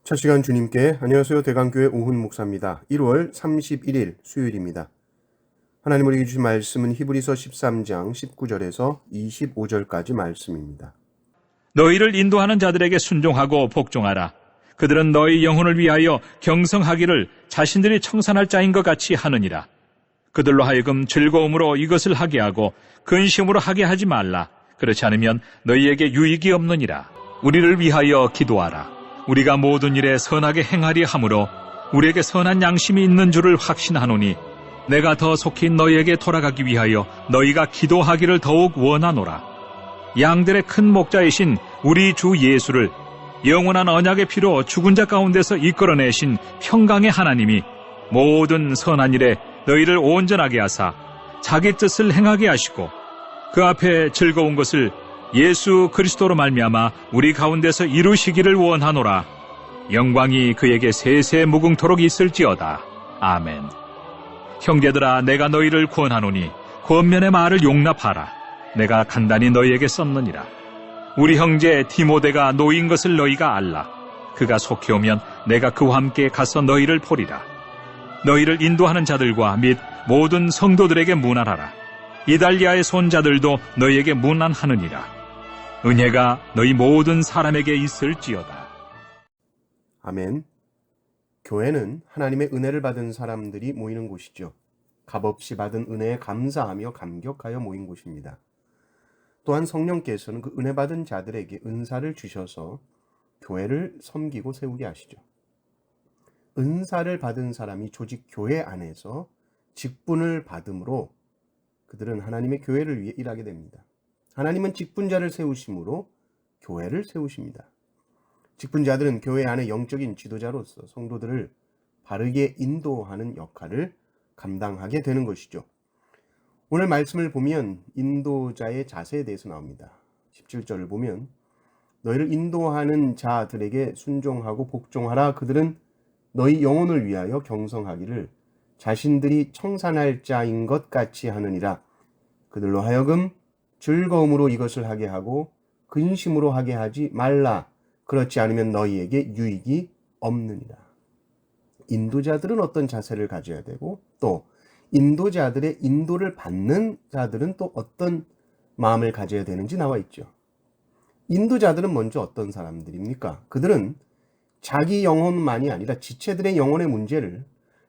첫 시간 주님께 안녕하세요. 대강교회 오훈 목사입니다. 1월 31일 수요일입니다. 하나님 우리에게 주신 말씀은 히브리서 13장 19절에서 25절까지 말씀입니다. 너희를 인도하는 자들에게 순종하고 복종하라. 그들은 너희 영혼을 위하여 경성하기를 자신들이 청산할 자인 것 같이 하느니라. 그들로 하여금 즐거움으로 이것을 하게 하고 근심으로 하게 하지 말라. 그렇지 않으면 너희에게 유익이 없느니라. 우리를 위하여 기도하라. 우리가 모든 일에 선하게 행하리 하므로 우리에게 선한 양심이 있는 줄을 확신하노니 내가 더 속히 너희에게 돌아가기 위하여 너희가 기도하기를 더욱 원하노라. 양들의 큰 목자이신 우리 주 예수를 영원한 언약의 피로 죽은 자 가운데서 이끌어내신 평강의 하나님이 모든 선한 일에 너희를 온전하게 하사 자기 뜻을 행하게 하시고 그 앞에 즐거운 것을 예수 그리스도로 말미암아 우리 가운데서 이루시기를 원하노라. 영광이 그에게 세세 무궁토록 있을지어다. 아멘. 형제들아, 내가 너희를 권하노니 권면의 말을 용납하라. 내가 간단히 너희에게 썼느니라. 우리 형제 디모데가 노인 것을 너희가 알라. 그가 속히 오면 내가 그와 함께 가서 너희를 보리라. 너희를 인도하는 자들과 및 모든 성도들에게 문안하라. 이달리아의 손자들도 너희에게 문안하느니라. 은혜가 너희 모든 사람에게 있을지어다. 아멘. 교회는 하나님의 은혜를 받은 사람들이 모이는 곳이죠. 값없이 받은 은혜에 감사하며 감격하여 모인 곳입니다. 또한 성령께서는 그 은혜 받은 자들에게 은사를 주셔서 교회를 섬기고 세우게 하시죠. 은사를 받은 사람이 조직 교회 안에서 직분을 받음으로 그들은 하나님의 교회를 위해 일하게 됩니다. 하나님은 직분자를 세우심으로 교회를 세우십니다. 직분자들은 교회 안의 영적인 지도자로서 성도들을 바르게 인도하는 역할을 감당하게 되는 것이죠. 오늘 말씀을 보면 인도자의 자세에 대해서 나옵니다. 17절을 보면 너희를 인도하는 자들에게 순종하고 복종하라. 그들은 너희 영혼을 위하여 경성하기를 자신들이 청산할 자인 것 같이 하느니라. 그들로 하여금 즐거움으로 이것을 하게 하고 근심으로 하게 하지 말라. 그렇지 않으면 너희에게 유익이 없느니라. 인도자들은 어떤 자세를 가져야 되고 또 인도자들의 인도를 받는 자들은 또 어떤 마음을 가져야 되는지 나와 있죠. 인도자들은 먼저 어떤 사람들입니까? 그들은 자기 영혼만이 아니라 지체들의 영혼의 문제를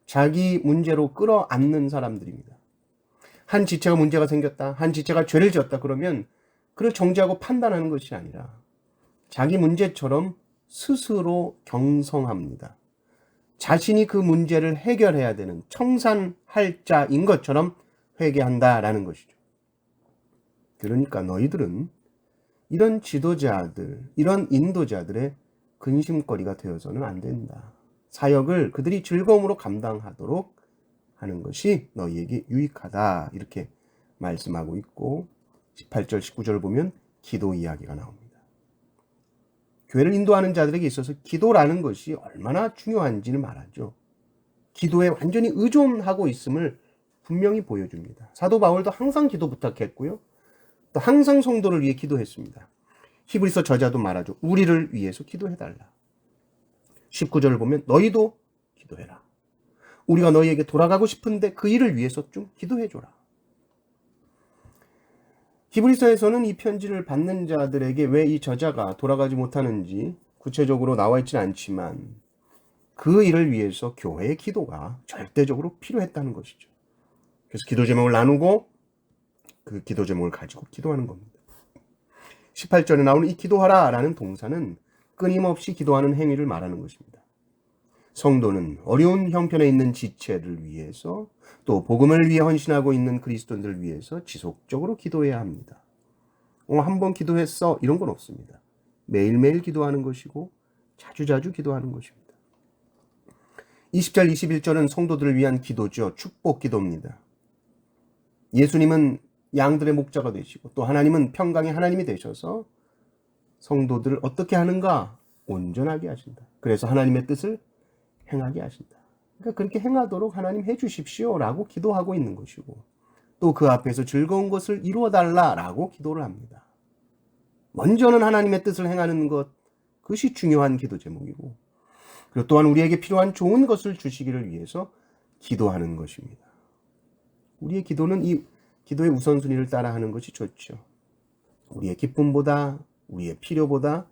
자기 문제로 끌어안는 사람들입니다. 한 지체가 문제가 생겼다, 한 지체가 죄를 지었다 그러면 그를 정죄하고 판단하는 것이 아니라 자기 문제처럼 스스로 경성합니다. 자신이 그 문제를 해결해야 되는 청산할 자인 것처럼 회개한다라는 것이죠. 그러니까 너희들은 이런 지도자들, 이런 인도자들의 근심거리가 되어서는 안 된다. 사역을 그들이 즐거움으로 감당하도록 하는 것이 너희에게 유익하다. 이렇게 말씀하고 있고 18절, 19절을 보면 기도 이야기가 나옵니다. 교회를 인도하는 자들에게 있어서 기도라는 것이 얼마나 중요한지를 말하죠. 기도에 완전히 의존하고 있음을 분명히 보여줍니다. 사도 바울도 항상 기도 부탁했고요. 또 항상 성도를 위해 기도했습니다. 히브리서 저자도 말하죠. 우리를 위해서 기도해달라. 19절을 보면 너희도 기도해라. 우리가 너희에게 돌아가고 싶은데 그 일을 위해서 좀 기도해줘라. 히브리서에서는 이 편지를 받는 자들에게 왜 이 저자가 돌아가지 못하는지 구체적으로 나와 있지는 않지만 그 일을 위해서 교회의 기도가 절대적으로 필요했다는 것이죠. 그래서 기도 제목을 나누고 그 기도 제목을 가지고 기도하는 겁니다. 18절에 나오는 이 기도하라 라는 동사는 끊임없이 기도하는 행위를 말하는 것입니다. 성도는 어려운 형편에 있는 지체를 위해서 또 복음을 위해 헌신하고 있는 그리스도인들을 위해서 지속적으로 기도해야 합니다. 한 번 기도했어 이런 건 없습니다. 매일매일 기도하는 것이고 자주자주 기도하는 것입니다. 20절, 21절은 성도들을 위한 기도죠. 축복 기도입니다. 예수님은 양들의 목자가 되시고 또 하나님은 평강의 하나님이 되셔서 성도들을 어떻게 하는가? 온전하게 하신다. 그래서 하나님의 뜻을 행하게 하신다. 그러니까 그렇게 행하도록 하나님 해주십시오라고 기도하고 있는 것이고, 또 그 앞에서 즐거운 것을 이루어달라라고 기도를 합니다. 먼저는 하나님의 뜻을 행하는 것, 그것이 중요한 기도 제목이고, 그리고 또한 우리에게 필요한 좋은 것을 주시기를 위해서 기도하는 것입니다. 우리의 기도는 이 기도의 우선순위를 따라하는 것이 좋죠. 우리의 기쁨보다, 우리의 필요보다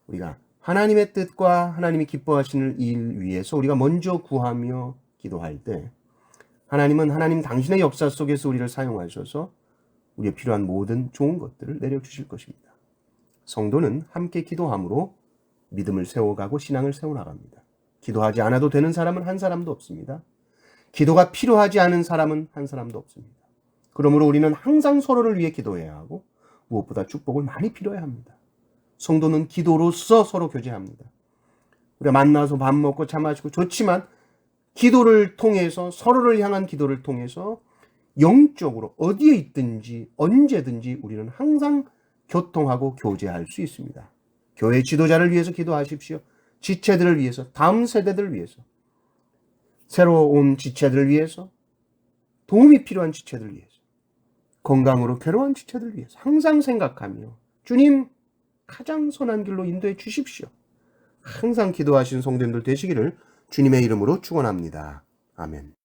우리가 하나님의 뜻과 하나님이 기뻐하시는 일 위해서 우리가 먼저 구하며 기도할 때, 하나님은 하나님 당신의 역사 속에서 우리를 사용하셔서 우리의 필요한 모든 좋은 것들을 내려주실 것입니다. 성도는 함께 기도함으로 믿음을 세워가고 신앙을 세워나갑니다. 기도하지 않아도 되는 사람은 한 사람도 없습니다. 기도가 필요하지 않은 사람은 한 사람도 없습니다. 그러므로 우리는 항상 서로를 위해 기도해야 하고, 무엇보다 축복을 많이 필요해야 합니다. 성도는 기도로서 서로 교제합니다. 우리가 만나서 밥 먹고 차 마시고 좋지만, 기도를 통해서, 서로를 향한 기도를 통해서 영적으로 어디에 있든지 언제든지 우리는 항상 교통하고 교제할 수 있습니다. 교회 지도자를 위해서 기도하십시오. 지체들을 위해서, 다음 세대들을 위해서, 새로 온 지체들을 위해서, 도움이 필요한 지체들을 위해서, 건강으로 괴로운 지체들을 위해서 항상 생각하며 주님 가장 선한 길로 인도해 주십시오. 항상 기도하시는 성도님들 되시기를 주님의 이름으로 축원합니다. 아멘.